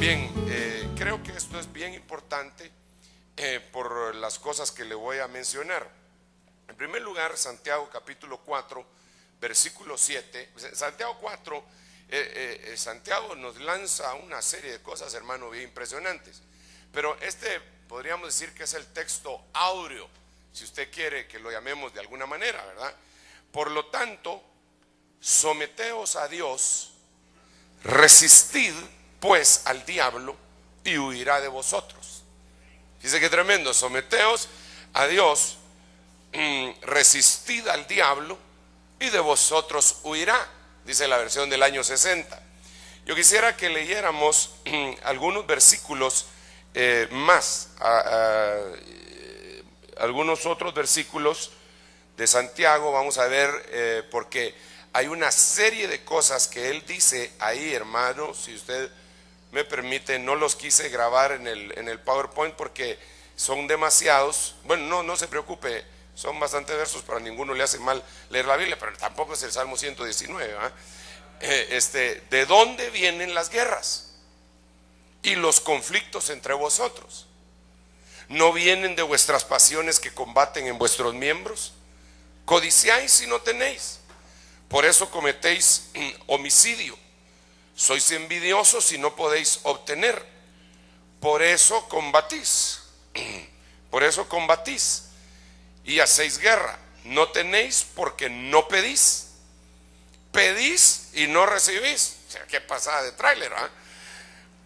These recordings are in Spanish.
Bien, creo que esto es bien importante por las cosas que le voy a mencionar. En primer lugar, Santiago capítulo 4, versículo 7. Santiago 4, Santiago nos lanza una serie de cosas, hermano, bien impresionantes. Pero podríamos decir que es el texto áureo, si usted quiere que lo llamemos de alguna manera, ¿verdad? Por lo tanto, someteos a Dios, resistid pues al diablo y huirá de vosotros. Dice que tremendo: someteos a Dios, resistid al diablo y de vosotros huirá, dice la versión del año 60. Yo quisiera que leyéramos algunos versículos más, algunos otros versículos de Santiago. Vamos a ver, porque hay una serie de cosas que él dice ahí, hermano. Si usted me permite, no los quise grabar en el PowerPoint porque son demasiados. Bueno, no se preocupe, son bastantes versos, para ninguno le hace mal leer la Biblia, pero tampoco es el Salmo 119, ¿verdad? ¿De dónde vienen las guerras y los conflictos entre vosotros? ¿No vienen de vuestras pasiones que combaten en vuestros miembros? Codiciáis y no tenéis, por eso cometéis homicidio. Sois envidiosos y no podéis obtener, por eso combatís. Por eso combatís y hacéis guerra. No tenéis porque no pedís. Pedís y no recibís. O sea, qué pasada de tráiler, ¿eh?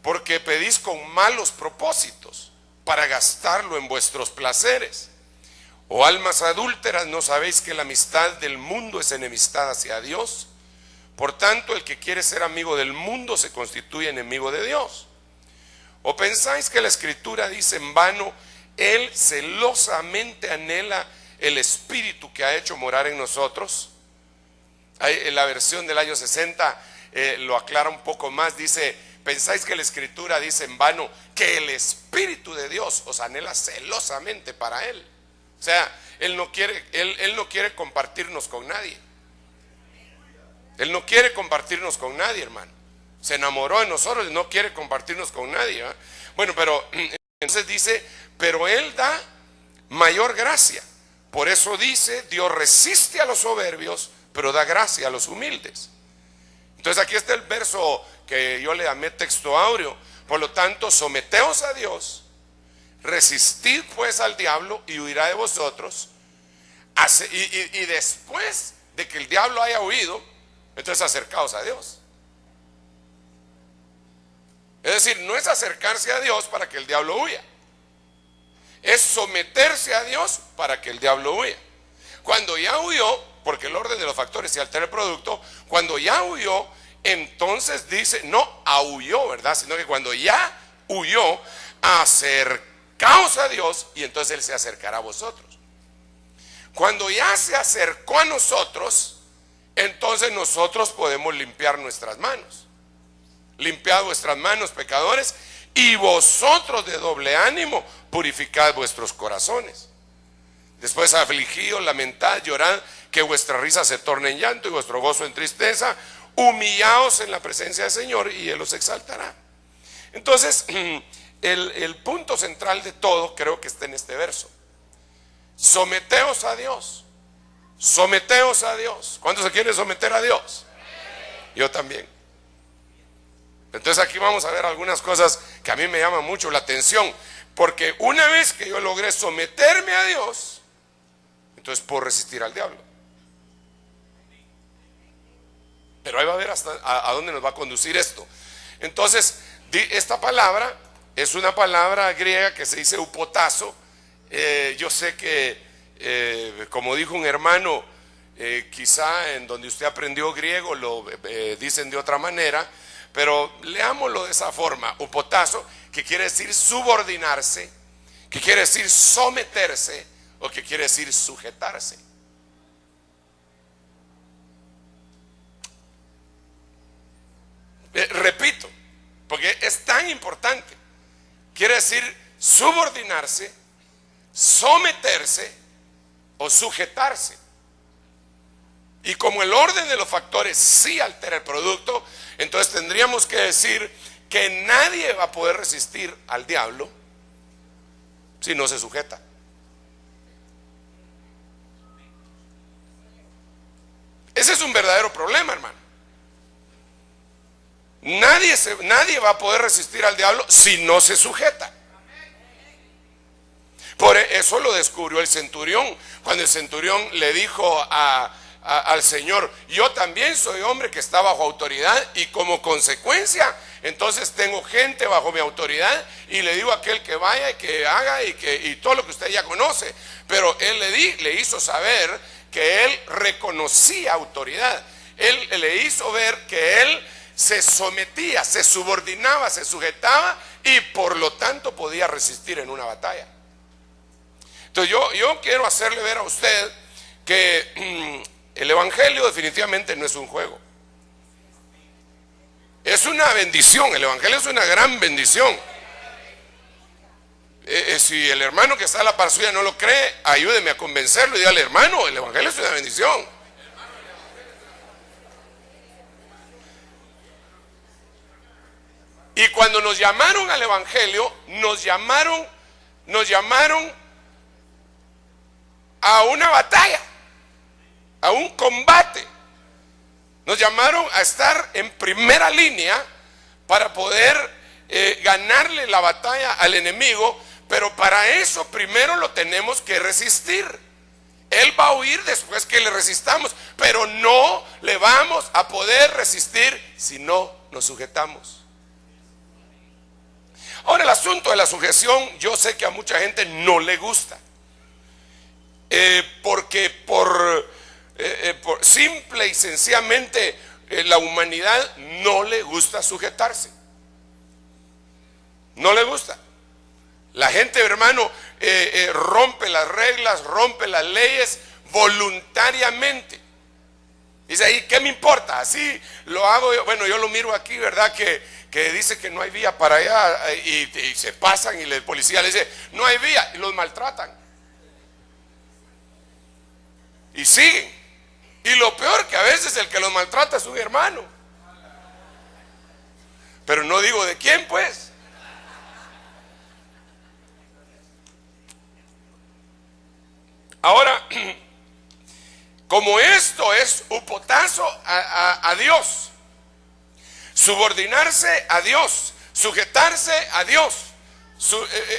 Porque pedís con malos propósitos para gastarlo en vuestros placeres. Oh almas adúlteras, ¿no sabéis que la amistad del mundo es enemistad hacia Dios? Por tanto, el que quiere ser amigo del mundo se constituye enemigo de Dios. ¿O pensáis que la Escritura dice en vano: Él celosamente anhela el Espíritu que ha hecho morar en nosotros? En la versión del año 60 lo aclara un poco más. Dice: ¿pensáis que la Escritura dice en vano que el Espíritu de Dios os anhela celosamente para Él? O sea, Él no quiere compartirnos con nadie. Él no quiere compartirnos con nadie, hermano. Se enamoró de nosotros y no quiere compartirnos con nadie, ¿eh? Bueno, pero entonces dice: pero Él da mayor gracia. Por eso dice: Dios resiste a los soberbios, pero da gracia a los humildes. Entonces aquí está el verso que yo le llamé texto áureo. Por lo tanto, someteos a Dios, resistid pues al diablo y huirá de vosotros. Y después de que el diablo haya huido, entonces acercaos a Dios. Es decir, no es acercarse a Dios para que el diablo huya, es someterse a Dios para que el diablo huya. Cuando ya huyó, porque el orden de los factores se altera el producto, cuando ya huyó, entonces dice, no ahuyó, ¿verdad? Sino que cuando ya huyó, acercaos a Dios y entonces Él se acercará a vosotros. Cuando ya se acercó a nosotros, entonces nosotros podemos limpiar nuestras manos. Limpiad vuestras manos, pecadores, y vosotros de doble ánimo purificad vuestros corazones. Después afligidos, lamentad, llorad, que vuestra risa se torne en llanto y vuestro gozo en tristeza. Humillaos en la presencia del Señor y Él os exaltará. Entonces, el punto central de todo creo que está en este verso: someteos a Dios. Someteos a Dios. ¿Cuántos se quieren someter a Dios? Yo también. Entonces aquí vamos a ver algunas cosas que a mí me llaman mucho la atención, porque una vez que yo logré someterme a Dios, entonces puedo resistir al diablo. Pero ahí va a ver hasta a dónde nos va a conducir esto. Entonces, esta palabra es una palabra griega que se dice upotazo. Yo sé que, como dijo un hermano, quizá en donde usted aprendió griego lo dicen de otra manera, pero leámoslo de esa forma: upotazo, que quiere decir subordinarse, que quiere decir someterse, o que quiere decir sujetarse. Repito, porque es tan importante. Quiere decir subordinarse, someterse o sujetarse. Y como el orden de los factores sí altera el producto, entonces tendríamos que decir que nadie va a poder resistir al diablo si no se sujeta. Ese es un verdadero problema, hermano. Nadie va a poder resistir al diablo si no se sujeta. Por eso lo descubrió el centurión, cuando el centurión le dijo al Señor: yo también soy hombre que está bajo autoridad, y como consecuencia entonces tengo gente bajo mi autoridad, y le digo a aquel que vaya y que haga y todo lo que usted ya conoce. Pero él le hizo saber que él reconocía autoridad. Él le hizo ver que él se sometía, se subordinaba, se sujetaba, y por lo tanto podía resistir en una batalla. Entonces yo quiero hacerle ver a usted que el evangelio definitivamente no es un juego. Es una bendición. El evangelio es una gran bendición. Si el hermano que está a la par suya no lo cree, ayúdeme a convencerlo y dígale: hermano, el evangelio es una bendición. Y cuando nos llamaron al evangelio, nos llamaron a una batalla, a un combate. Nos llamaron a estar en primera línea para poder ganarle la batalla al enemigo. Pero para eso primero lo tenemos que resistir. Él va a huir después que le resistamos, pero no le vamos a poder resistir si no nos sujetamos. Ahora, el asunto de la sujeción, yo sé que a mucha gente no le gusta, porque por simple y sencillamente la humanidad no le gusta sujetarse. No le gusta. La gente, hermano, rompe las reglas, rompe las leyes voluntariamente. Dice ahí: ¿qué me importa? Así lo hago yo. Bueno, yo lo miro aquí, ¿verdad? Que dice que no hay vía para allá, y se pasan, y el policía le dice: no hay vía, y los maltratan. Y siguen. Y lo peor, que a veces el que los maltrata es un hermano. Pero no digo de quién, pues. Ahora, como esto es un potazo a Dios, subordinarse a Dios, sujetarse a Dios,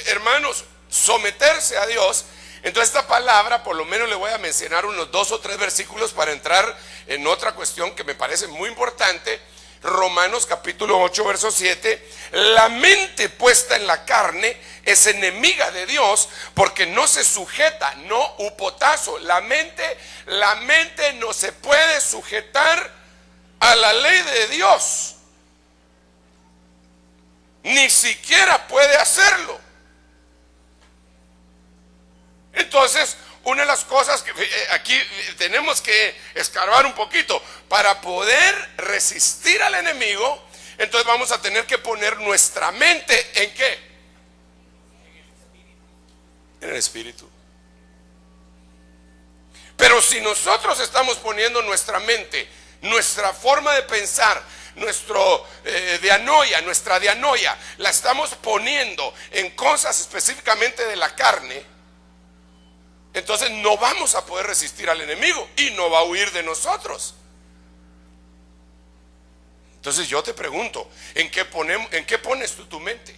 hermanos, someterse a Dios. Entonces esta palabra, por lo menos le voy a mencionar unos 2 o 3 versículos para entrar en otra cuestión que me parece muy importante. Romanos capítulo 8 verso 7: la mente puesta en la carne es enemiga de Dios, porque no se sujeta, no upotazo. La mente no se puede sujetar a la ley de Dios, ni siquiera puede hacerlo. Entonces, una de las cosas que aquí tenemos que escarbar un poquito para poder resistir al enemigo, entonces vamos a tener que poner nuestra mente ¿en qué? En el espíritu. Pero si nosotros estamos poniendo nuestra mente, nuestra forma de pensar, nuestra dianoia, la estamos poniendo en cosas específicamente de la carne, entonces no vamos a poder resistir al enemigo y no va a huir de nosotros. Entonces yo te pregunto: ¿en qué pones tú tu mente?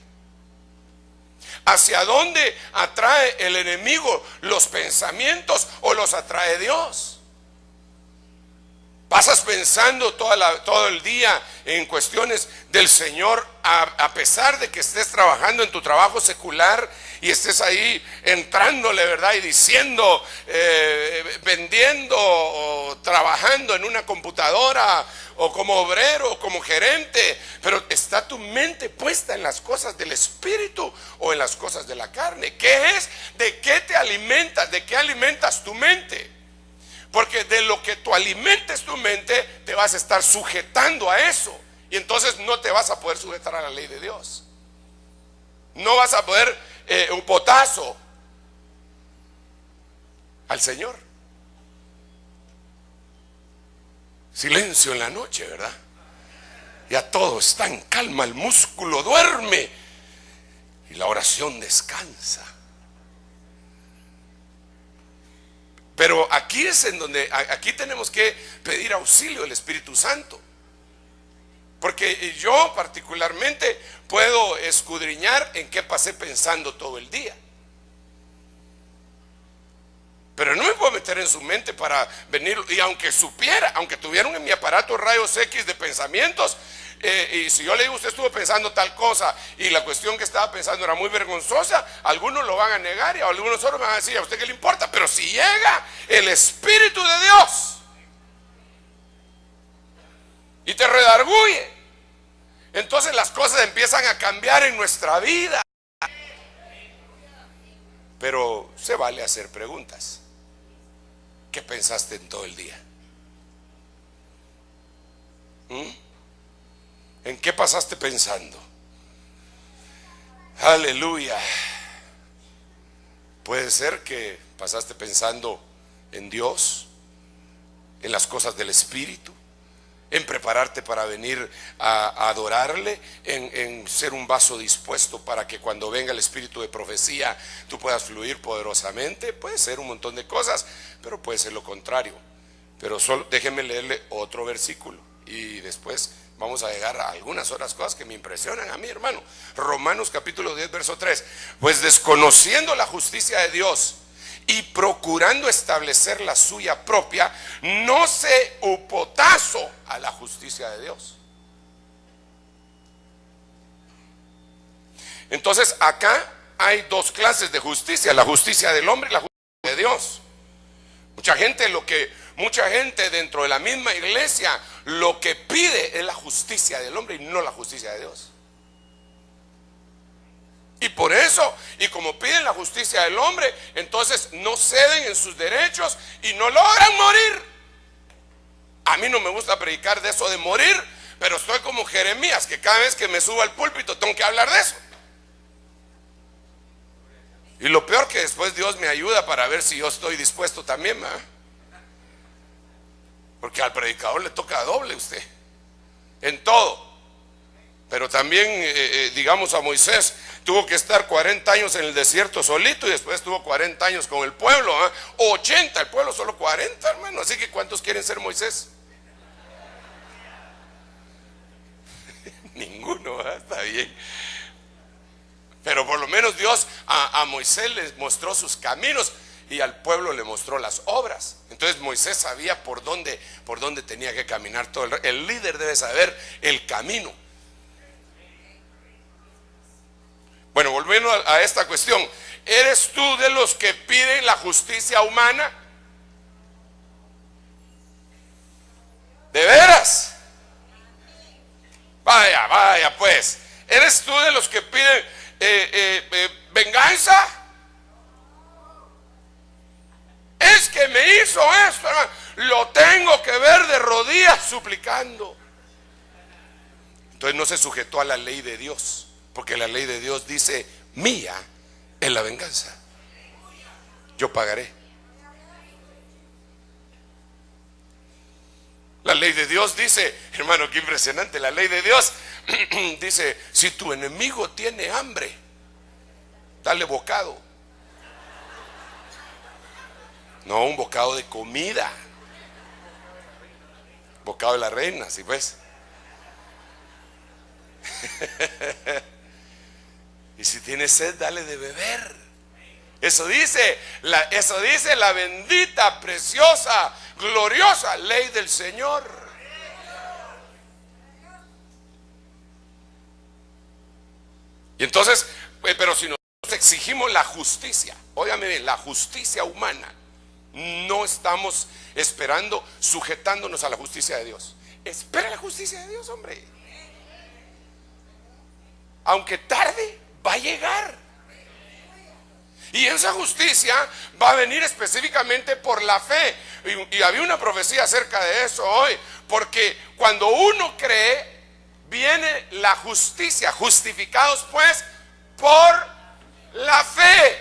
¿Hacia dónde atrae el enemigo los pensamientos o los atrae Dios? Pasas pensando todo el día en cuestiones del Señor, a pesar de que estés trabajando en tu trabajo secular y estés ahí entrándole, ¿verdad? Y diciendo, vendiendo o trabajando en una computadora o como obrero o como gerente, pero está tu mente puesta en las cosas del espíritu o en las cosas de la carne. ¿Qué es? ¿De qué te alimentas? ¿De qué alimentas tu mente? Porque de lo que tú alimentes tu mente, te vas a estar sujetando a eso. Y entonces no te vas a poder sujetar a la ley de Dios. No vas a poder un potazo al Señor. Silencio en la noche, ¿verdad? Ya todo está en calma, el músculo duerme y la oración descansa. Pero aquí es en donde, aquí tenemos que pedir auxilio del Espíritu Santo. Porque yo particularmente puedo escudriñar en qué pasé pensando todo el día. Pero no me puedo meter en su mente para venir, y aunque supiera, aunque tuvieran en mi aparato rayos X de pensamientos, y si yo le digo usted estuvo pensando tal cosa y la cuestión que estaba pensando era muy vergonzosa, algunos lo van a negar y algunos solo me van a decir, ¿a usted qué le importa? Pero si llega el Espíritu de Dios y te redarguye, entonces las cosas empiezan a cambiar en nuestra vida. Pero se vale hacer preguntas. ¿Qué pensaste en todo el día? ¿En qué pasaste pensando? Aleluya. Puede ser que pasaste pensando en Dios, en las cosas del Espíritu, en prepararte para venir a adorarle, en ser un vaso dispuesto para que cuando venga el espíritu de profecía tú puedas fluir poderosamente. Puede ser un montón de cosas, pero puede ser lo contrario. Pero solo déjenme leerle otro versículo y después vamos a llegar a algunas otras cosas que me impresionan a mí, hermano. Romanos capítulo 10 verso 3. Pues desconociendo la justicia de Dios y procurando establecer la suya propia, no se opotazo a la justicia de Dios. Entonces acá hay dos clases de justicia: la justicia del hombre y la justicia de Dios. Mucha gente dentro de la misma iglesia lo que pide es la justicia del hombre y no la justicia de Dios. Y por eso, y como piden la justicia del hombre, entonces no ceden en sus derechos y no logran morir. A mí no me gusta predicar de eso de morir, pero estoy como Jeremías, que cada vez que me subo al púlpito tengo que hablar de eso. Y lo peor que después Dios me ayuda para ver si yo estoy dispuesto también, ¿verdad? Porque al predicador le toca doble usted, en todo. Pero también, digamos, a Moisés tuvo que estar 40 años en el desierto solito y después estuvo 40 años con el pueblo, ¿eh? 80, el pueblo solo 40, hermano. Así que ¿cuántos quieren ser Moisés? Ninguno, ¿eh? Está bien. Pero por lo menos Dios a Moisés le mostró sus caminos y al pueblo le mostró las obras. Entonces Moisés sabía por dónde tenía que caminar todo. El líder debe saber el camino. Bueno, volviendo a esta cuestión, ¿eres tú de los que piden la justicia humana? ¿De veras? Vaya pues. ¿Eres tú de los que piden venganza? Es que me hizo esto, hermano, lo tengo que ver de rodillas suplicando. Entonces no se sujetó a la ley de Dios, porque la ley de Dios dice: mía es la venganza, yo pagaré. La ley de Dios dice, hermano, qué impresionante, la ley de Dios dice: si tu enemigo tiene hambre, dale bocado. No un bocado de comida, bocado de la reina, ¿sí pues? Y si tiene sed, dale de beber. Eso dice la bendita, preciosa, gloriosa ley del Señor. Y entonces, pero si nosotros exigimos la justicia, óigame bien, la justicia humana, no estamos esperando, sujetándonos a la justicia de Dios. Espera la justicia de Dios, hombre. Aunque tarde, va a llegar. Y esa justicia va a venir específicamente por la fe. Y había una profecía acerca de eso hoy. Porque cuando uno cree, viene la justicia. Justificados pues por la fe.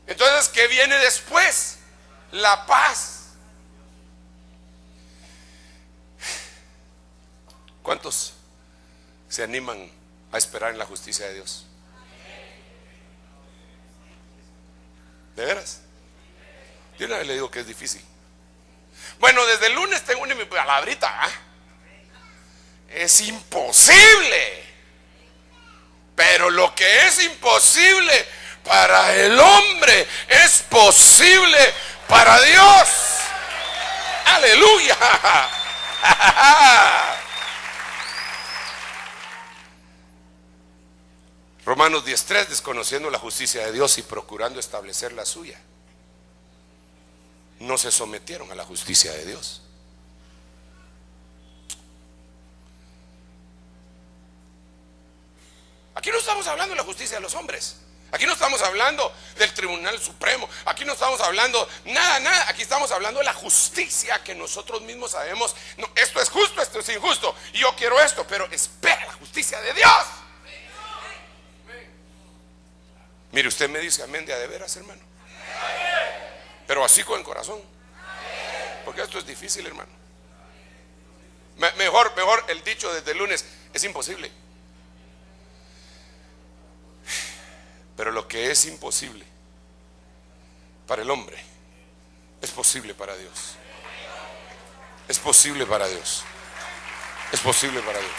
Entonces, ¿qué viene después? La paz. ¿Cuántos se animan a esperar en la justicia de Dios? ¿De veras? Yo una vez le digo que es difícil. Bueno, desde el lunes tengo una palabrita, ¿eh? Es imposible. Pero lo que es imposible para el hombre es posible para Dios. Aleluya. Romanos 10:3, desconociendo la justicia de Dios y procurando establecer la suya, no se sometieron a la justicia de Dios. Aquí no estamos hablando de la justicia de los hombres. Aquí no estamos hablando del Tribunal Supremo. Aquí no estamos hablando nada. Aquí estamos hablando de la justicia que nosotros mismos sabemos. No, esto es justo, esto es injusto. Y yo quiero esto, pero espera la justicia de Dios. Mire, usted me dice amén de veras, hermano. Pero así con el corazón. Porque esto es difícil, hermano. Mejor el dicho desde el lunes: es imposible. Pero lo que es imposible para el hombre es posible para Dios. Es posible para Dios. Es posible para Dios.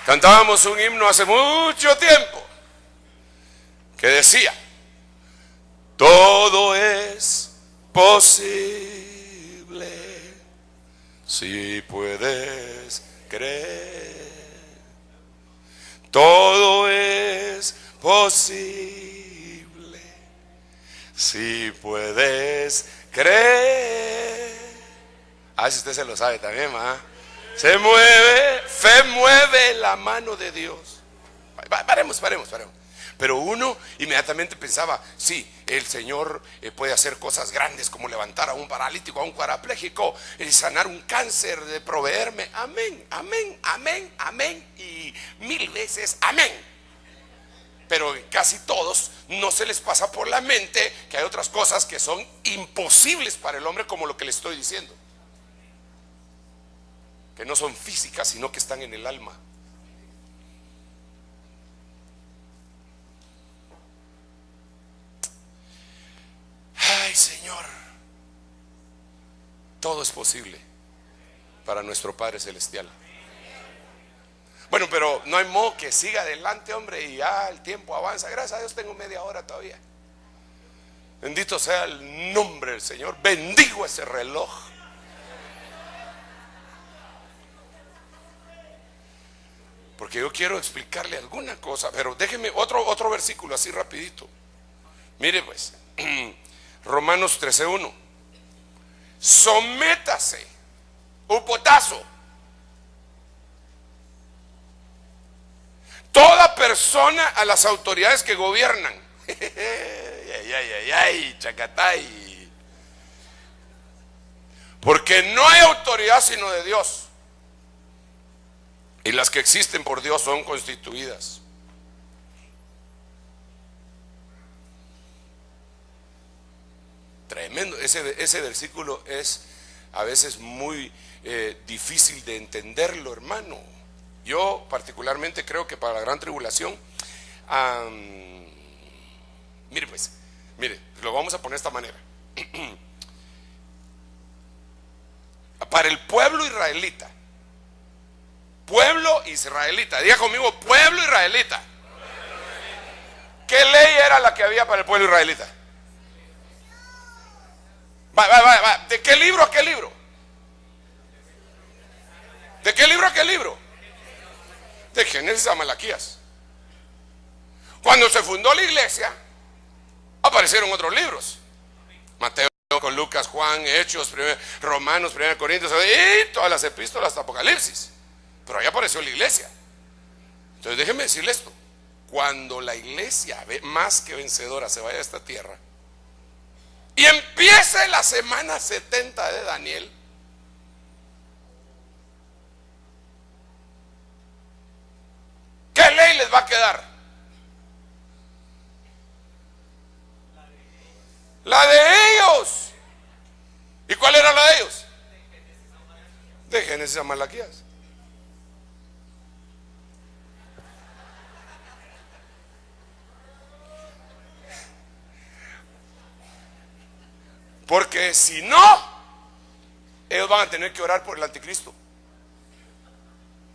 Cantábamos un himno hace mucho tiempo que decía: todo es posible si puedes creer. Todo es posible si puedes creer. Si usted se lo sabe también, ¿ah? Se mueve, fe mueve la mano de Dios. Paremos. Pero uno inmediatamente pensaba: sí, el Señor puede hacer cosas grandes, como levantar a un paralítico, a un cuadrapléjico, sanar un cáncer, de proveerme. Amén y 1000 veces amén. Pero casi todos no se les pasa por la mente que hay otras cosas que son imposibles para el hombre, como lo que le estoy diciendo, que no son físicas, sino que están en el alma. Ay, Señor, todo es posible para nuestro Padre Celestial. Bueno, pero no hay modo que siga adelante, hombre, y ya el tiempo avanza. Gracias a Dios tengo media hora todavía. Bendito sea el nombre del Señor. Bendigo ese reloj. Porque yo quiero explicarle alguna cosa, pero déjeme otro versículo así rapidito. Mire pues, Romanos 13:1. Sométase, upotazo, toda persona a las autoridades que gobiernan. Chacatay. Porque no hay autoridad sino de Dios. Y las que existen por Dios son constituidas. Tremendo. Ese versículo es a veces muy difícil de entenderlo, hermano. Yo particularmente creo que para la gran tribulación, mire, lo vamos a poner de esta manera. Para el pueblo israelita, diga conmigo, pueblo israelita. ¿Qué ley era la que había para el pueblo israelita? ¿De qué libro a qué libro? ¿De qué libro a qué libro? De Génesis a Malaquías. Cuando se fundó la iglesia, aparecieron otros libros: Mateo, con Lucas, Juan, Hechos, Romanos, 1 Corintios y todas las epístolas hasta Apocalipsis. Pero ahí apareció la iglesia. Entonces déjenme decirle esto: cuando la iglesia más que vencedora se vaya a esta tierra y empiece la semana 70 de Daniel, ¿qué ley les va a quedar? La de ellos. ¿Y cuál era la de ellos? De Génesis a Malaquías. Porque si no, ellos van a tener que orar por el anticristo.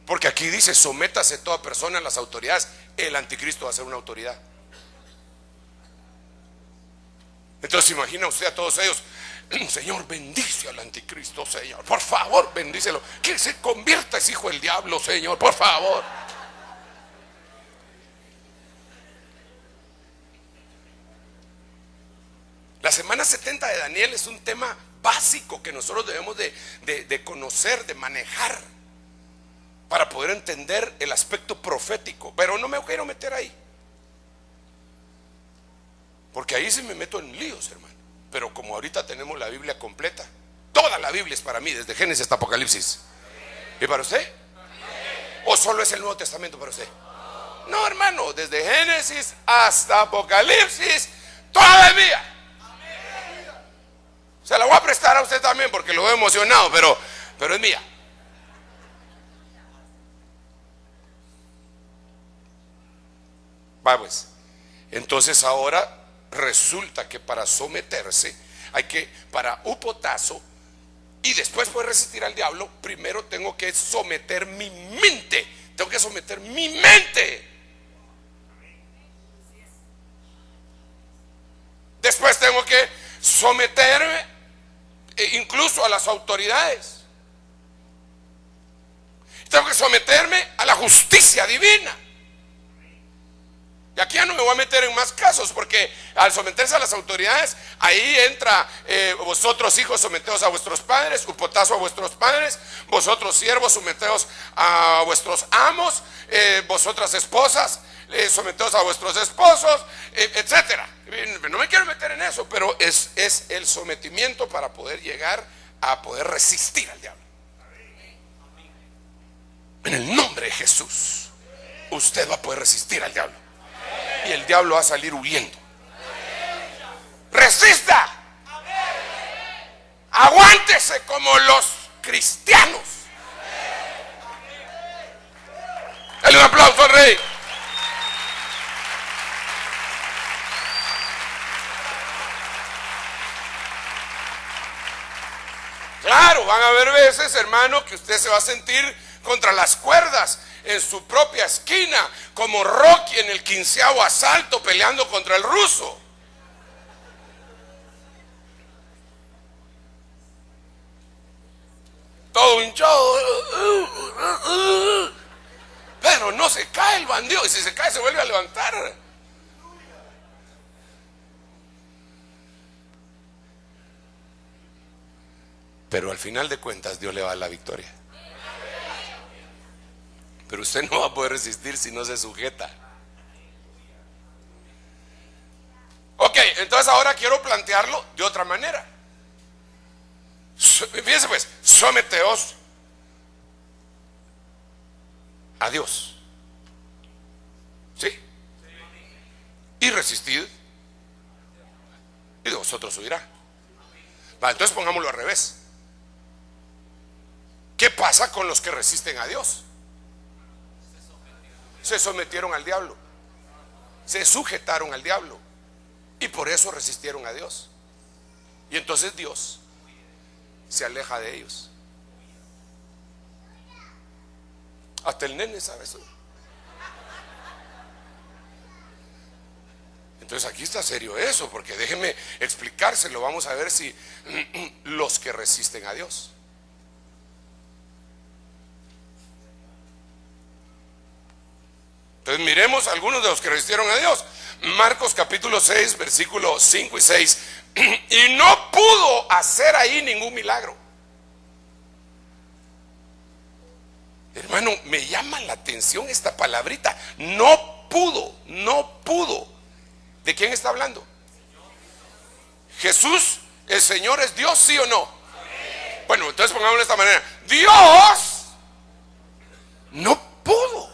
Porque aquí dice: sométase toda persona a las autoridades. El anticristo va a ser una autoridad. Entonces imagina usted a todos ellos: Señor, bendice al anticristo, Señor, por favor, bendícelo, que se convierta ese hijo del diablo, Señor, por favor. La semana 70 de Daniel es un tema básico que nosotros debemos de conocer, de manejar, para poder entender el aspecto profético. Pero no me quiero meter ahí, porque ahí sí me meto en líos, hermano. Pero como ahorita tenemos la Biblia completa, toda la Biblia es para mí, desde Génesis hasta Apocalipsis. ¿Y para usted? ¿O solo es el Nuevo Testamento para usted? No, hermano, desde Génesis hasta Apocalipsis, toda es mía. Se la voy a prestar a usted también porque lo veo emocionado, pero es mía. Va pues. Entonces ahora resulta que para someterse hay que, para upotazo, y después poder resistir al diablo, primero tengo que someter mi mente. Tengo que someter mi mente. Después tengo que someterme incluso a las autoridades. Tengo que someterme a la justicia divina. Y aquí ya no me voy a meter en más casos, porque al someterse a las autoridades, ahí entra vosotros hijos, someteos a vuestros padres, upotazo a vuestros padres, vosotros siervos, someteos a vuestros amos, vosotras esposas, someteos a vuestros esposos, etcétera. No me quiero meter en eso, pero es el sometimiento para poder llegar a poder resistir al diablo. En el nombre de Jesús, usted va a poder resistir al diablo. Y el diablo va a salir huyendo. Resista. Aguántese como los cristianos. Dale un aplauso al Rey. Claro, van a haber veces, hermano, que usted se va a sentir contra las cuerdas en su propia esquina, como Rocky en el 15º asalto peleando contra el ruso. Todo hinchado, pero no se cae el bandido, y si se cae se vuelve a levantar. Pero al final de cuentas Dios le va a dar la victoria. Pero usted no va a poder resistir si no se sujeta. Ok, entonces ahora quiero plantearlo de otra manera. Fíjense pues, someteos a Dios. ¿Sí? Y resistid, y de vosotros huirá. Va, entonces pongámoslo al revés. ¿Qué pasa con los que resisten a Dios? Se sometieron al diablo, se sujetaron al diablo, y por eso resistieron a Dios. Y entonces Dios se aleja de ellos. Hasta el nene sabe eso. Entonces aquí está serio eso, porque déjenme explicárselo. Vamos a ver si los que resisten a Dios. Entonces miremos algunos de los que resistieron a Dios. Marcos capítulo 6, versículos 5 y 6. Y no pudo hacer ahí ningún milagro. Hermano, me llama la atención esta palabrita. No pudo, no pudo. ¿De quién está hablando? Jesús, el Señor es Dios, ¿sí o no? Bueno, entonces pongámoslo de esta manera. Dios no pudo.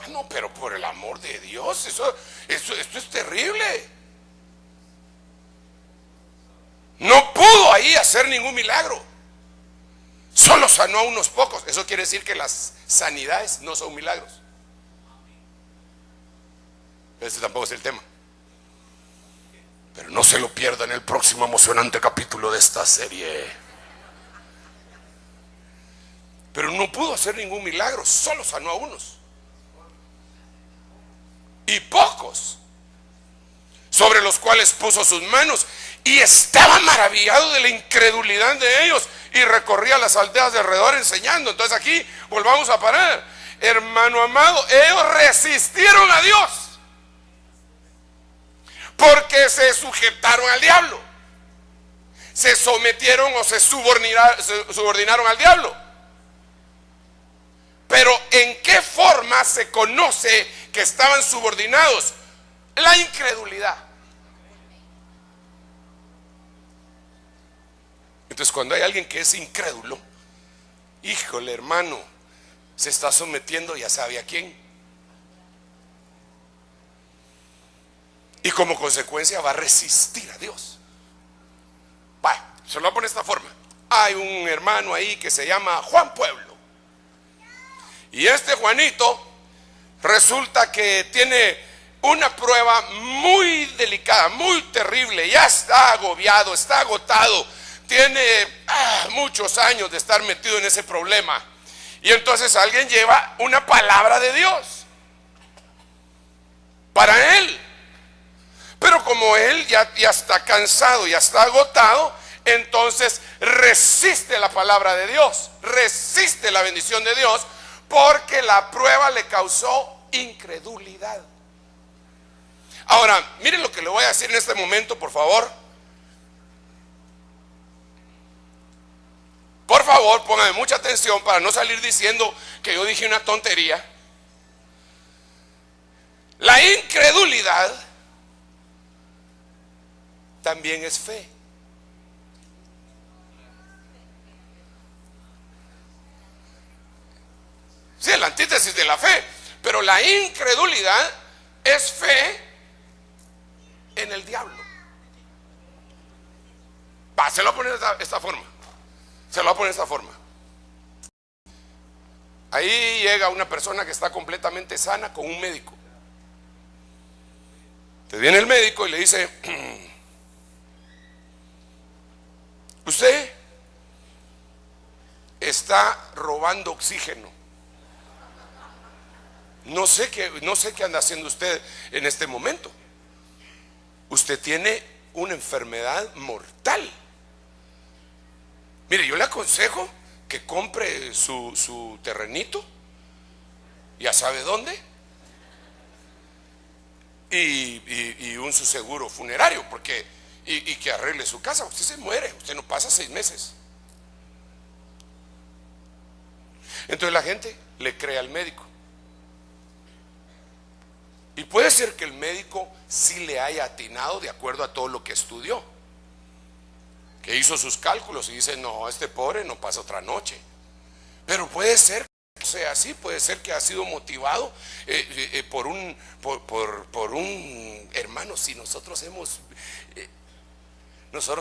No, pero por el amor de Dios, esto es terrible. ahí a hacer ningún milagro. Solo sanó a unos pocos. Eso quiere decir que las sanidades no son milagros. Ese tampoco es el tema. Pero no se lo pierda en el próximo emocionante capítulo de esta serie. Pero no pudo hacer ningún milagro, solo sanó a unos. Y pocos, sobre los cuales puso sus manos, y estaba maravillado de la incredulidad de ellos, y recorría las aldeas de alrededor enseñando. Entonces aquí volvamos a parar. Hermano amado, ellos resistieron a Dios porque se sujetaron al diablo, se sometieron o se subordinaron al diablo. Pero ¿en qué forma se conoce que estaban subordinados? La incredulidad. Entonces, cuando hay alguien que es incrédulo, híjole, hermano, se está sometiendo, ya sabe a quién. Y como consecuencia va a resistir a Dios. Bueno, se lo voy a poner de esta forma. Hay un hermano ahí que se llama Juan Pueblo. Y este Juanito resulta que tiene una prueba muy delicada, muy terrible. Ya está agobiado, está agotado. Tiene muchos años de estar metido en ese problema. Y entonces alguien lleva una palabra de Dios para él. Pero como él ya está cansado, ya está agotado, entonces resiste la palabra de Dios, resiste la bendición de Dios, porque la prueba le causó incredulidad. Ahora, miren lo que le voy a decir en este momento, por favor. Por favor, pónganme mucha atención para no salir diciendo que yo dije una tontería. La incredulidad también es fe. Sí, es la antítesis de la fe. Pero la incredulidad es fe en el diablo. Se lo voy a poner de esta forma. Se lo voy a poner de esta forma. Ahí llega una persona que está completamente sana con un médico. Te viene el médico y le dice: usted está robando oxígeno. No sé qué anda haciendo usted en este momento. Usted tiene una enfermedad mortal. Mire, yo le aconsejo que compre su terrenito, ya sabe dónde, y su seguro funerario, porque y que arregle su casa. Usted se muere, usted no pasa 6 meses. Entonces la gente le cree al médico. Y puede ser que el médico sí le haya atinado de acuerdo a todo lo que estudió, que hizo sus cálculos y dice: no, este pobre no pasa otra noche. Pero puede ser que sea así, puede ser que ha sido motivado por un hermano. Si nosotros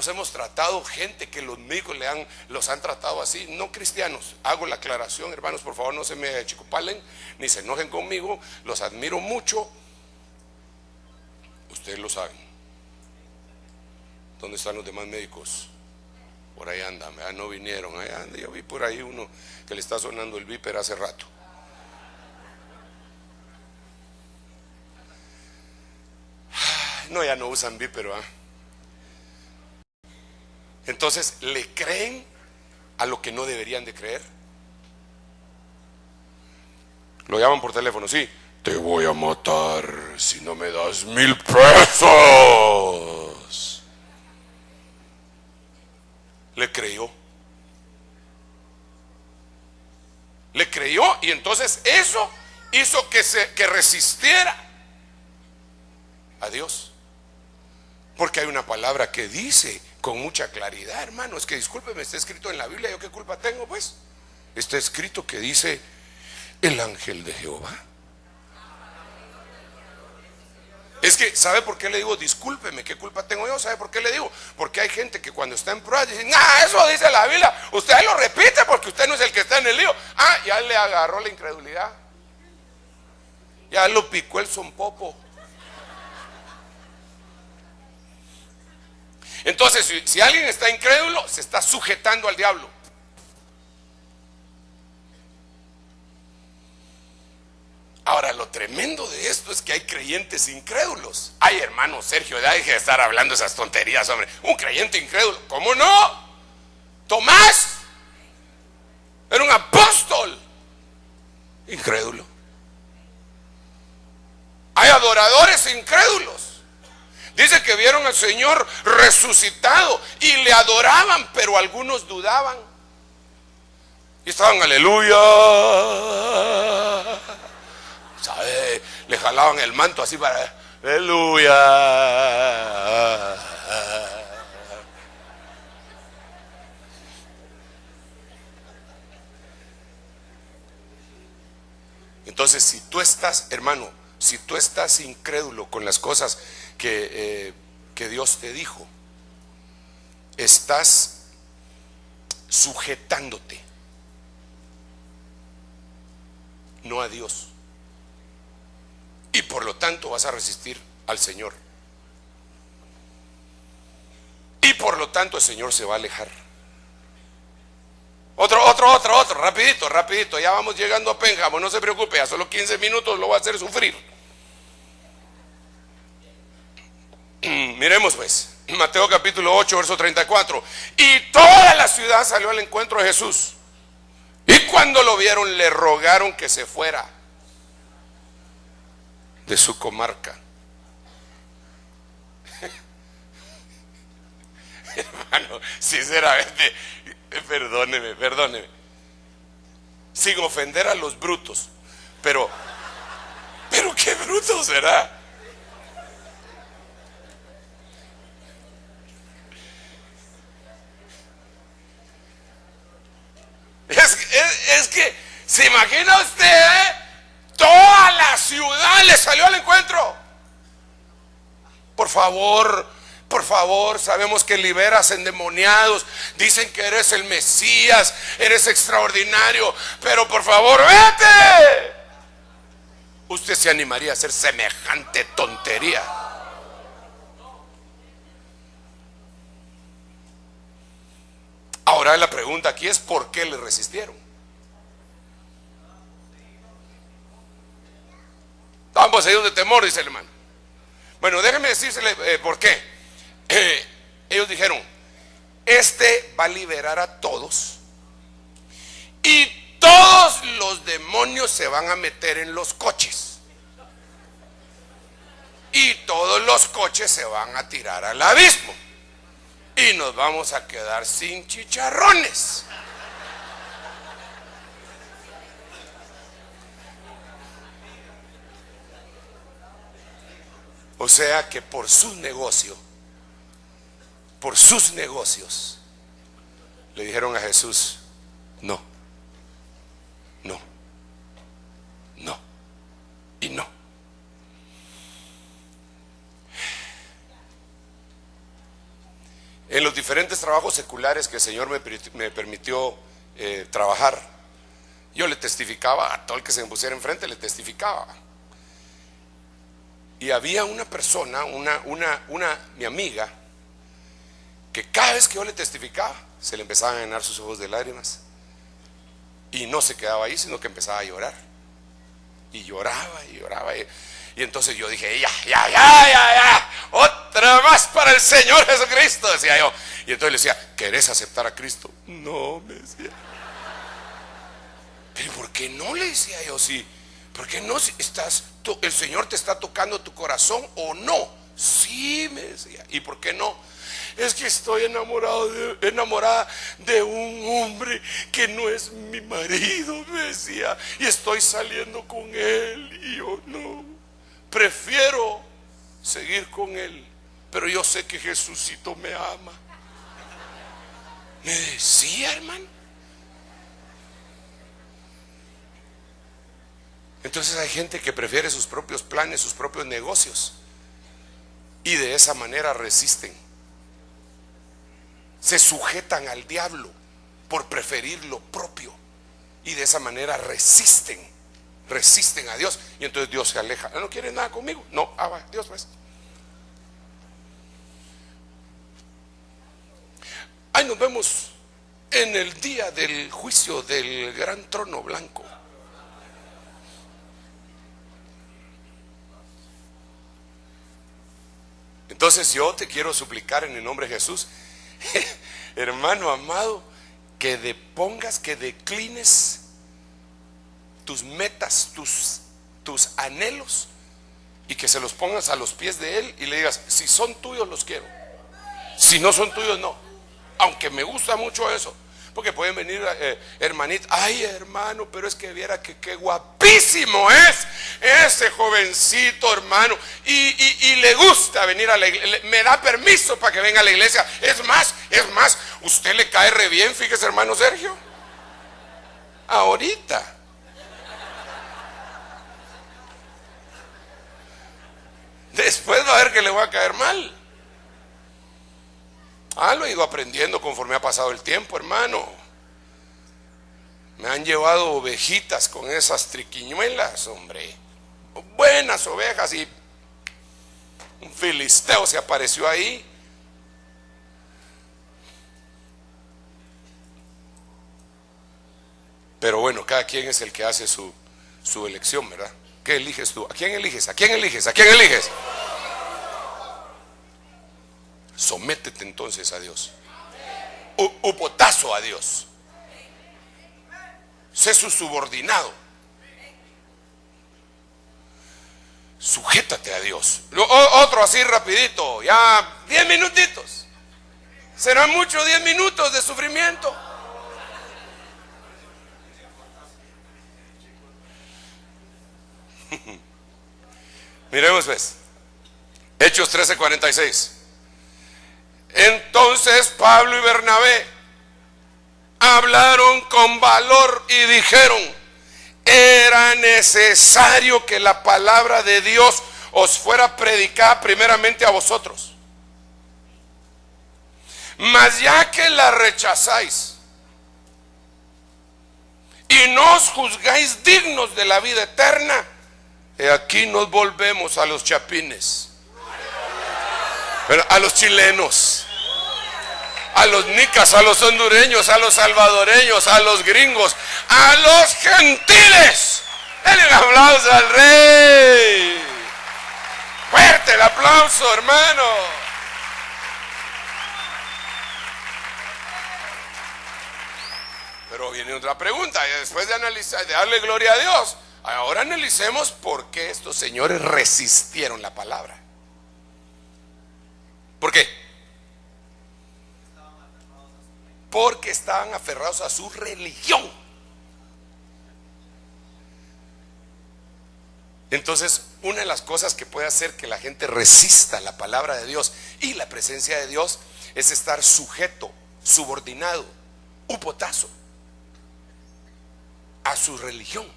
hemos tratado gente que los médicos los han tratado así, no cristianos. Hago la aclaración, hermanos, por favor, no se me achicopalen ni se enojen conmigo. Los admiro mucho. Ustedes lo saben. ¿Dónde están los demás médicos? Por ahí andan, no vinieron. Ahí anda. Yo vi por ahí uno que le está sonando el viper hace rato. No, ya no usan viper, ¿verdad? Entonces, ¿le creen a lo que no deberían de creer? Lo llaman por teléfono: sí, te voy a matar si no me das 1,000 pesos. Le creyó. Le creyó, y entonces eso hizo que resistiera a Dios. Porque hay una palabra que dice con mucha claridad, hermano, es que discúlpeme, está escrito en la Biblia, ¿yo qué culpa tengo pues? Está escrito que dice: el ángel de Jehová Es que, ¿sabe por qué le digo discúlpeme? ¿Qué culpa tengo yo? ¿Sabe por qué le digo? Porque hay gente que cuando está en pruebas dicen, eso dice la Biblia, usted lo repite porque usted no es el que está en el lío. Ya le agarró la incredulidad, ya lo picó el zompopo. Entonces, si alguien está incrédulo, se está sujetando al diablo. Ahora, lo tremendo de esto es que hay creyentes incrédulos. Ay, hermano Sergio, ya deje de estar hablando esas tonterías, hombre. Un creyente incrédulo, ¿cómo no? Tomás era un apóstol incrédulo. Hay adoradores incrédulos. Dice que vieron al Señor resucitado y le adoraban, pero algunos dudaban. Y estaban, aleluya. ¿Sabe? Le jalaban el manto así para, aleluya. Entonces, si tú estás, hermano, si tú estás incrédulo con las cosas que Dios te dijo, estás sujetándote, no a Dios, y por lo tanto vas a resistir al Señor, y por lo tanto el Señor se va a alejar. Otro, rapidito, ya vamos llegando a Pénjamo, no se preocupe, a solo 15 minutos lo va a hacer sufrir. Miremos pues, Mateo capítulo 8, verso 34. Y toda la ciudad salió al encuentro de Jesús, y cuando lo vieron le rogaron que se fuera de su comarca. Hermano, sinceramente, perdóneme, sin ofender a los brutos, pero qué bruto será. Es que, ¿se imagina usted? Toda la ciudad le salió al encuentro. Por favor, sabemos que liberas endemoniados, dicen que eres el Mesías, eres extraordinario, pero por favor, vete. ¿Usted se animaría a hacer semejante tontería? Ahora la pregunta aquí es, ¿por qué le resistieron? Estaban poseídos de temor, dice el hermano. Bueno, déjeme decírsele por qué. Ellos dijeron, este va a liberar a todos y todos los demonios se van a meter en los coches y todos los coches se van a tirar al abismo y nos vamos a quedar sin chicharrones. O sea que por sus negocios le dijeron a Jesús, no y no. En los diferentes trabajos seculares que el Señor me permitió trabajar, yo le testificaba a todo el que se me pusiera enfrente, le testificaba. Y había una persona, mi amiga, que cada vez que yo le testificaba, se le empezaban a llenar sus ojos de lágrimas. Y no se quedaba ahí, sino que empezaba a llorar. Y lloraba. Y entonces yo dije, ya, otra más para el Señor Jesucristo, decía yo. Y entonces le decía, ¿querés aceptar a Cristo? No, me decía. Pero ¿por qué no? Le decía yo, sí. ¿Por qué no? Si el Señor te está tocando tu corazón o no. Sí, me decía. ¿Y por qué no? Es que estoy enamorada de un hombre que no es mi marido, me decía, y estoy saliendo con él y yo no, prefiero seguir con él, pero yo sé que Jesucito me ama. Me decía, hermano. Entonces hay gente que prefiere sus propios planes, sus propios negocios, y de esa manera resisten. Se sujetan al diablo por preferir lo propio y de esa manera resisten a Dios, y entonces Dios se aleja. ¿No quiere nada conmigo? No, va, Dios pues. Ahí nos vemos en el día del juicio del gran trono blanco. Entonces yo te quiero suplicar en el nombre de Jesús, hermano amado, que que declines tus metas, tus anhelos, y que se los pongas a los pies de Él y le digas: si son tuyos los quiero, si no son tuyos no. Aunque me gusta mucho eso, porque pueden venir hermanitas: ay hermano, pero es que viera que qué guapísimo es ese jovencito, hermano, y le gusta venir a la iglesia, me da permiso para que venga a la iglesia. Es más, usted le cae re bien, fíjese, hermano Sergio, ahorita. Después va a ver que le va a caer mal. Lo he ido aprendiendo conforme ha pasado el tiempo, hermano. Me han llevado ovejitas con esas triquiñuelas, hombre. Buenas ovejas, y un filisteo se apareció ahí. Pero bueno, cada quien es el que hace su elección, ¿verdad? ¿Qué eliges tú? ¿A quién eliges? ¿A quién eliges? ¿A quién eliges? Sométete entonces a Dios. Upotazo a Dios. Sé su subordinado. Sujétate a Dios. Otro así rapidito, ya 10 minutitos. ¿Será mucho 10 minutos de sufrimiento? Miremos pues, Hechos 13:46. Entonces Pablo y Bernabé hablaron con valor y dijeron: era necesario que la palabra de Dios os fuera predicada primeramente a vosotros, mas ya que la rechazáis y no os juzgáis dignos de la vida eterna, he aquí nos volvemos a los chapines, a los chilenos, a los nicas, a los hondureños, a los salvadoreños, a los gringos, a los gentiles. Denle un aplauso al Rey. Fuerte el aplauso, hermano. Pero viene otra pregunta, y después de analizar, de darle gloria a Dios, ahora analicemos por qué estos señores resistieron la palabra. ¿Por qué? Porque estaban aferrados a su religión. Entonces, una de las cosas que puede hacer que la gente resista la palabra de Dios y la presencia de Dios es estar sujeto, subordinado, upotazo a su religión.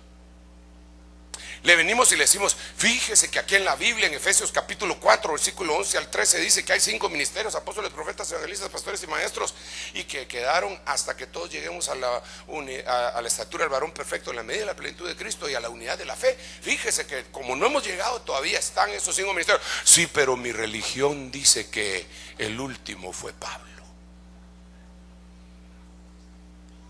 Le venimos y le decimos: fíjese que aquí en la Biblia, en Efesios capítulo 4, versículo 11 al 13, dice que hay 5 ministerios: apóstoles, profetas, evangelistas, pastores y maestros, y que quedaron hasta que todos lleguemos a la estatura del varón perfecto, en la medida de la plenitud de Cristo y a la unidad de la fe. Fíjese que como no hemos llegado todavía, están esos 5 ministerios. Sí, pero mi religión dice que el último fue Pablo.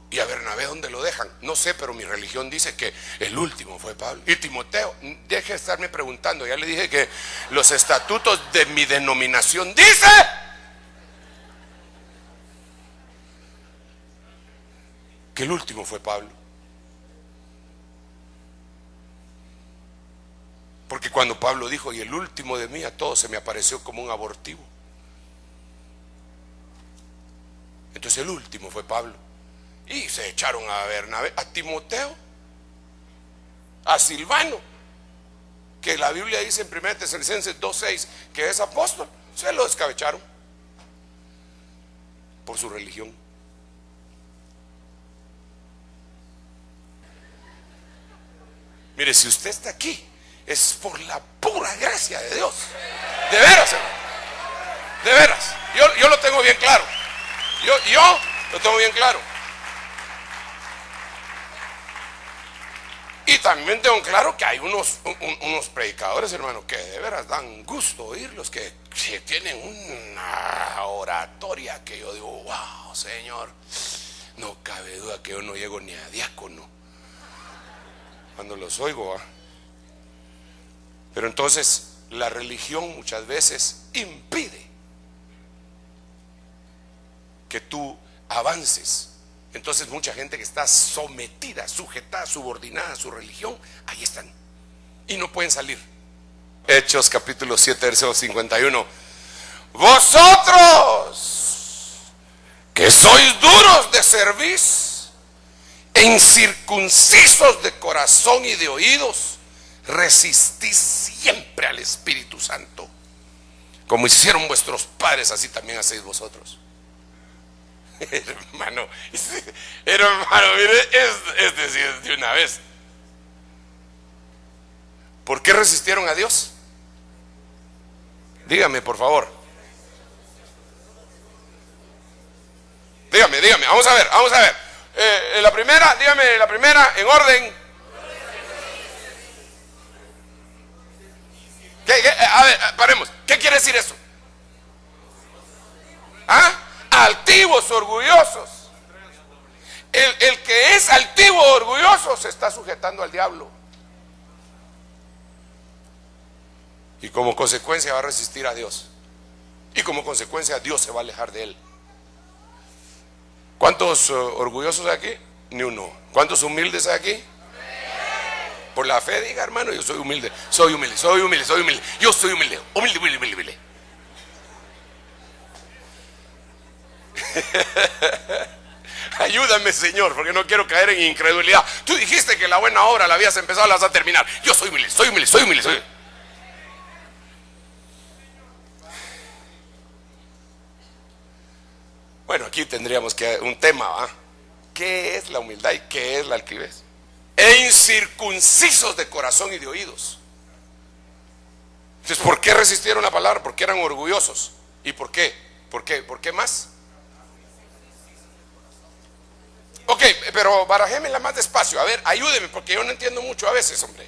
¿Y a Bernabé dónde lo dejan? No sé, pero mi religión dice que el último fue Pablo. Y Timoteo, deje de estarme preguntando, ya le dije que los estatutos de mi denominación dice que el último fue Pablo. Porque cuando Pablo dijo: y el último de mí a todos, se me apareció como un abortivo. Entonces el último fue Pablo. Y se echaron a Bernabé, a Timoteo, a Silvano, que la Biblia dice en 1 Tesalonicenses 2:6 que es apóstol. Se lo escabecharon por su religión. Mire, si usted está aquí, es por la pura gracia de Dios. De veras, hermano. De veras, yo lo tengo bien claro. Yo lo tengo bien claro. Y también tengo claro que hay unos predicadores, hermano, que de veras dan gusto oírlos, que tienen una oratoria que yo digo, wow, Señor, no cabe duda que yo no llego ni a diácono cuando los oigo, ¿ah? Pero entonces la religión muchas veces impide que tú avances. Entonces mucha gente que está sometida, sujetada, subordinada a su religión, ahí están y no pueden salir. Hechos capítulo 7 versículo 51. Vosotros que sois duros de cerviz e incircuncisos de corazón y de oídos, resistís siempre al Espíritu Santo. Como hicieron vuestros padres, así también hacéis vosotros. Hermano, mire, es decir, de una vez. ¿Por qué resistieron a Dios? Dígame, por favor. Dígame, vamos a ver. La primera, dígame la primera en orden. A ver, paremos. ¿Qué quiere decir eso? ¿Ah? Altivos, orgullosos. El que es altivo, orgulloso, se está sujetando al diablo. Y como consecuencia va a resistir a Dios. Y como consecuencia Dios se va a alejar de él. ¿Cuántos orgullosos hay aquí? Ni uno. ¿Cuántos humildes hay aquí? Por la fe, diga, hermano, yo soy humilde. Yo soy humilde. Humilde. Ayúdame, Señor, porque no quiero caer en incredulidad. Tú dijiste que la buena obra la habías empezado, la vas a terminar. Yo soy humilde. Bueno, aquí tendríamos que un tema, ¿va? ¿Qué es la humildad y qué es la altivez? E incircuncisos de corazón y de oídos. Entonces, ¿por qué resistieron la palabra? Porque eran orgullosos. ¿Y por qué? ¿Por qué más? Ok, pero barajémela más despacio. A ver, ayúdeme, porque yo no entiendo mucho a veces, hombre.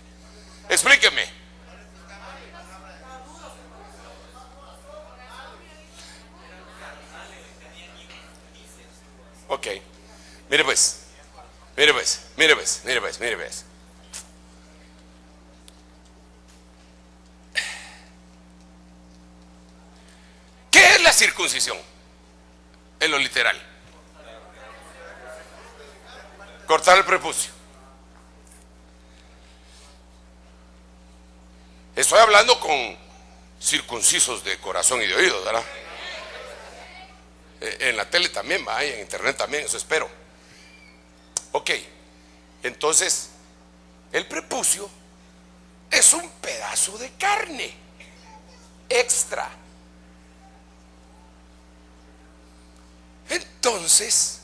Explíqueme. Ok, mire pues. ¿Qué es la circuncisión? En lo literal. Cortar el prepucio. Estoy hablando con circuncisos de corazón y de oídos, ¿verdad? En la tele también, va, y en internet también, eso espero. Ok, entonces el prepucio es un pedazo de carne extra. Entonces,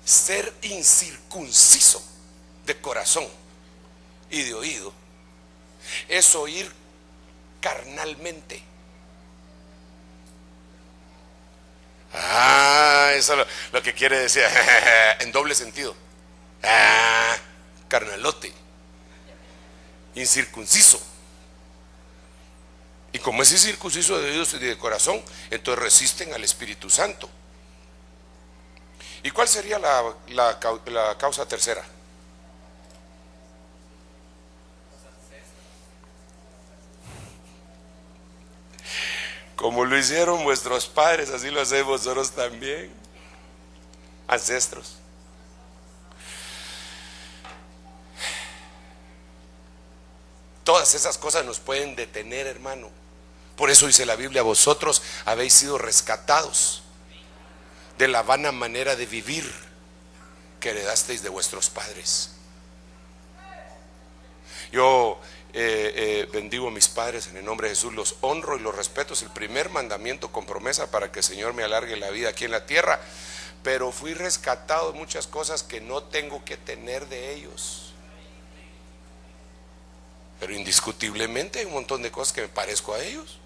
ser incircunciso de corazón y de oído es oír carnalmente. Eso es lo que quiere decir en doble sentido. Carnalote, incircunciso. Y como es incircunciso de oídos y de corazón, entonces resisten al Espíritu Santo. ¿Y cuál sería la causa tercera? Como lo hicieron vuestros padres, así lo hacemos nosotros también. Ancestros. Todas esas cosas nos pueden detener, hermano. Por eso dice la Biblia, vosotros habéis sido rescatados de la vana manera de vivir que heredasteis de vuestros padres. Yo bendigo a mis padres en el nombre de Jesús, los honro y los respeto. Es el primer mandamiento con promesa para que el Señor me alargue la vida aquí en la tierra. Pero fui rescatado de muchas cosas que no tengo que tener de ellos. Pero indiscutiblemente hay un montón de cosas que me parezco a ellos.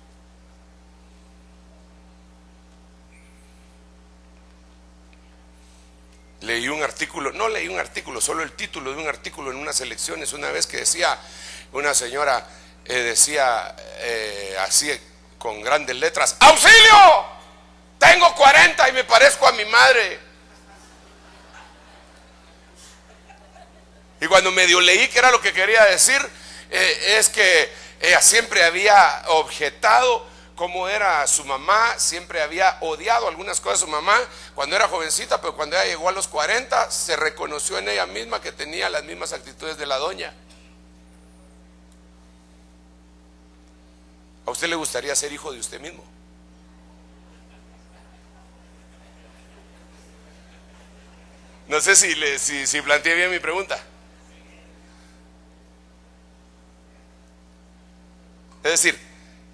leí un artículo, no leí un artículo, solo el título de un artículo en unas elecciones una vez que decía, una señora decía así con grandes letras: ¡auxilio! Tengo 40 y me parezco a mi madre. Y cuando medio leí que era lo que quería decir, es que ella siempre había objetado cómo era su mamá, siempre había odiado algunas cosas de su mamá cuando era jovencita, pero cuando ella llegó a los 40 se reconoció en ella misma que tenía las mismas actitudes de la doña. ¿A usted le gustaría ser hijo de usted mismo? No sé si planteé bien mi pregunta. Es decir,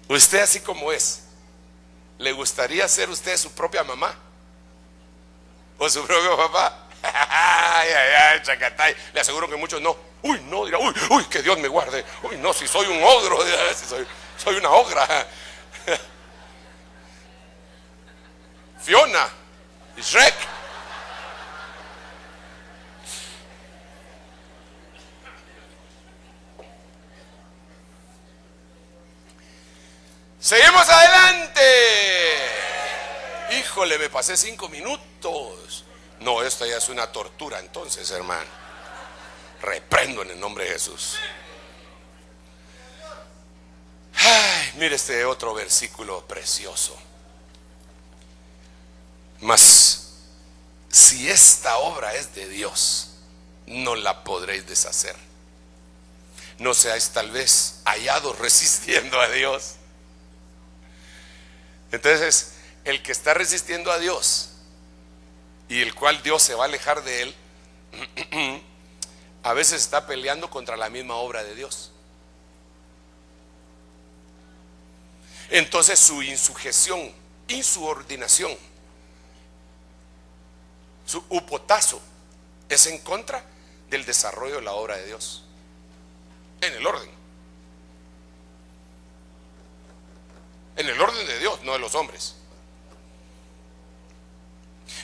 usted así como es, ¿le gustaría ser usted su propia mamá? ¿O su propio papá? Ay, ay, ay, chacatay. Le aseguro que muchos no. Uy, no, dirá, uy, que Dios me guarde. Uy, no, si soy un ogro, si soy una ogra. Fiona y Shrek. Seguimos adelante. Híjole, me pasé 5 minutos. No, esto ya es una tortura entonces, hermano. Reprendo en el nombre de Jesús. Ay, mire este otro versículo precioso. Mas si esta obra es de Dios, no la podréis deshacer. No seáis tal vez hallados resistiendo a Dios. Entonces, el que está resistiendo a Dios y el cual Dios se va a alejar de él, a veces está peleando contra la misma obra de Dios. Entonces su insujeción, insubordinación, su upotazo es en contra del desarrollo de la obra de Dios en el orden. En el orden de Dios, no de los hombres.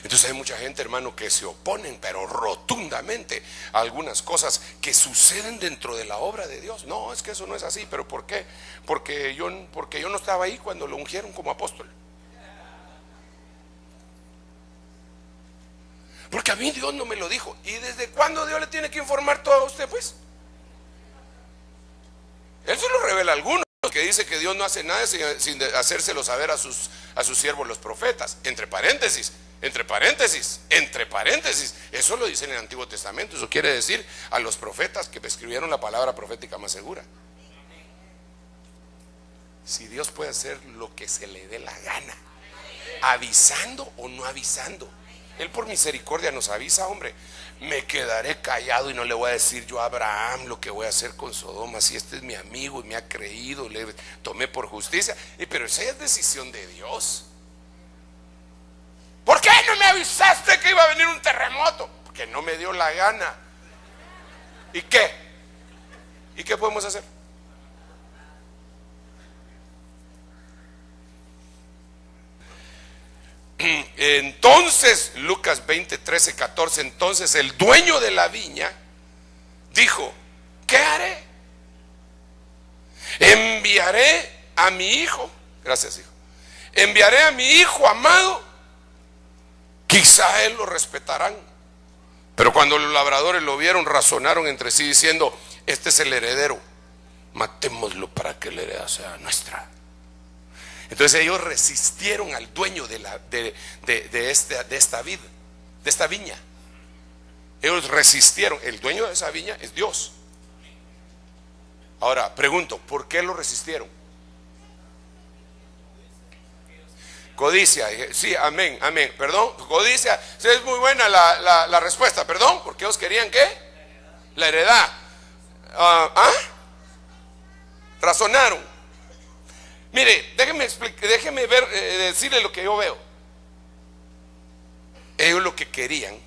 Entonces hay mucha gente, hermano, que se oponen, pero rotundamente, a algunas cosas que suceden dentro de la obra de Dios. No, es que eso no es así. ¿Pero por qué? Porque yo no estaba ahí cuando lo ungieron como apóstol. Porque a mí Dios no me lo dijo. ¿Y desde cuándo Dios le tiene que informar todo a usted, pues? Él se lo revela a algunos, que dice que Dios no hace nada sin hacérselo saber a sus siervos los profetas. Entre paréntesis, eso lo dice en el Antiguo Testamento. Eso quiere decir a los profetas que escribieron la palabra profética más segura. Si Dios puede hacer lo que se le dé la gana, avisando o no avisando, Él por misericordia nos avisa, hombre. Me quedaré callado y no le voy a decir yo a Abraham lo que voy a hacer con Sodoma, si este es mi amigo y me ha creído, le tomé por justicia. Pero esa es decisión de Dios. ¿Por qué no me avisaste que iba a venir un terremoto? Porque no me dio la gana. ¿Y qué? ¿Y qué podemos hacer? Entonces, Lucas 20, 13, 14, entonces el dueño de la viña dijo: ¿qué haré? Enviaré a mi hijo, gracias hijo, enviaré a mi hijo amado, quizá él lo respetarán. Pero cuando los labradores lo vieron, razonaron entre sí diciendo: este es el heredero, matémoslo para que la heredad sea nuestra. Entonces ellos resistieron al dueño de esta viña. Ellos resistieron. El dueño de esa viña es Dios. Ahora pregunto, ¿por qué lo resistieron? Codicia. Sí, amén, amén. Perdón, codicia. Sí, es muy buena la respuesta. Perdón, porque ellos querían ¿qué? La heredad. Razonaron. Mire, déjeme ver, decirle lo que yo veo. Ellos lo que querían,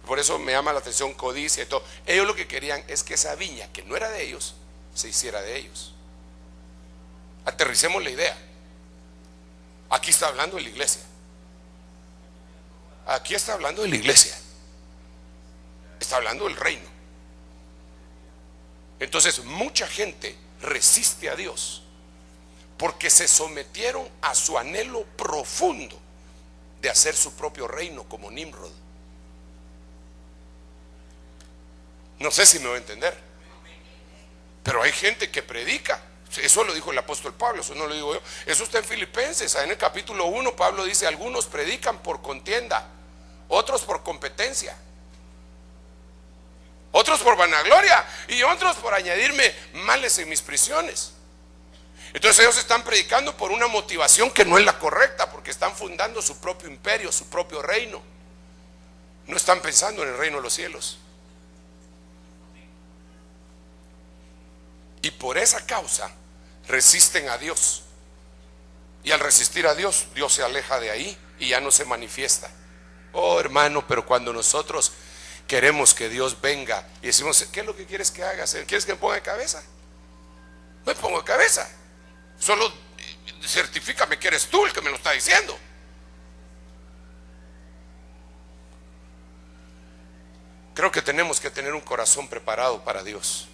por eso me llama la atención codicia y todo. Ellos lo que querían es que esa viña, que no era de ellos, se hiciera de ellos. Aterricemos la idea. Aquí está hablando de la iglesia. Aquí está hablando de la iglesia. Está hablando del reino. Entonces mucha gente resiste a Dios porque se sometieron a su anhelo profundo de hacer su propio reino, como Nimrod. No sé si me voy a entender, pero hay gente que predica. Eso lo dijo el apóstol Pablo, eso no lo digo yo. Eso está en Filipenses, en el capítulo 1. Pablo dice: algunos predican por contienda, otros por competencia, otros por vanagloria y otros por añadirme males en mis prisiones. Entonces ellos están predicando por una motivación que no es la correcta, porque están fundando su propio imperio, su propio reino. No están pensando en el reino de los cielos. Y por esa causa resisten a Dios. Y al resistir a Dios, Dios se aleja de ahí y ya no se manifiesta. Oh, hermano, pero cuando nosotros queremos que Dios venga y decimos: ¿qué es lo que quieres que haga? ¿Quieres que me ponga de cabeza? No me pongo de cabeza. Solo certifícame que eres tú el que me lo está diciendo. Creo que tenemos que tener un corazón preparado para Dios.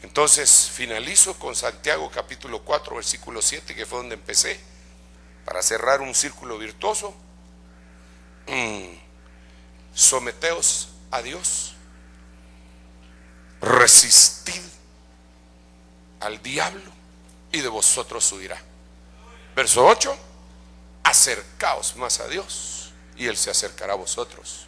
Entonces finalizo con Santiago capítulo 4 versículo 7, que fue donde empecé, para cerrar un círculo virtuoso. Someteos a Dios, resistid al diablo y de vosotros huirá. Verso 8: acercaos más a Dios y Él se acercará a vosotros.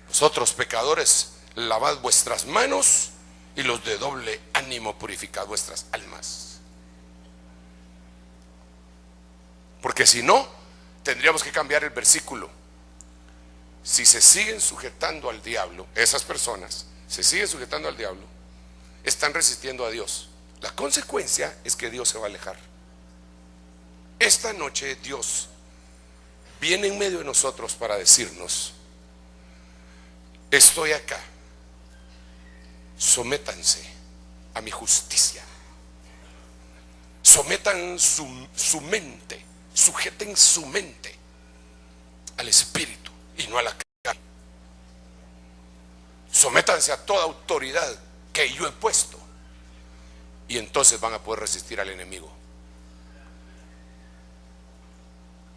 Vosotros pecadores, lavad vuestras manos, y los de doble ánimo, purificad vuestras almas. Porque si no, tendríamos que cambiar el versículo. Si se siguen sujetando al diablo, esas personas se siguen sujetando al diablo, están resistiendo a Dios. La consecuencia es que Dios se va a alejar. Esta noche Dios viene en medio de nosotros para decirnos: estoy acá, sométanse a mi justicia, sometan su mente, sujeten su mente al Espíritu y no a la carne. Sométanse a toda autoridad que yo he puesto, y entonces van a poder resistir al enemigo.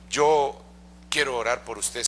Yo quiero orar por usted.